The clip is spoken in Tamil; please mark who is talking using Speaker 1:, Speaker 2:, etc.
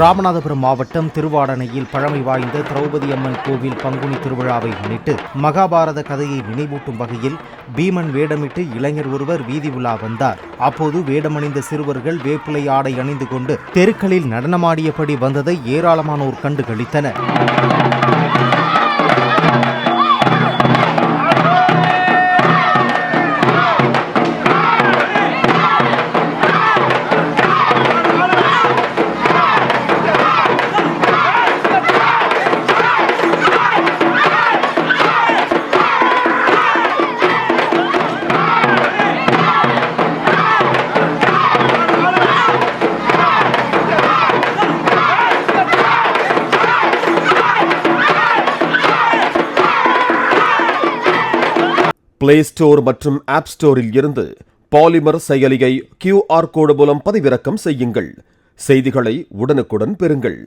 Speaker 1: ராமநாதபுரம் மாவட்டம் திருவாடனையில் பழமை வாய்ந்த திரௌபதி அம்மன் கோவில் பங்குனி திருவிழாவை முன்னிட்டு மகாபாரத கதையை நினைவூட்டும் வகையில் பீமன் வேடமிட்டு இளைஞர் ஒருவர் வீதி உலா வந்தார். அப்போது வேடமணிந்த சிறுவர்கள் வேப்பிலை ஆடை அணிந்து கொண்டு தெருக்களில் நடனமாடியபடி வந்ததை ஏராளமானோர் கண்டு களித்தனர்.
Speaker 2: பிளே ஸ்டோர் மற்றும் ஆப் ஸ்டோரில் இருந்து பாலிமர் செயலியை QR கோடு மூலம் பதிவிறக்கம் செய்யுங்கள். செய்திகளை உடனுக்குடன் பெறுங்கள்.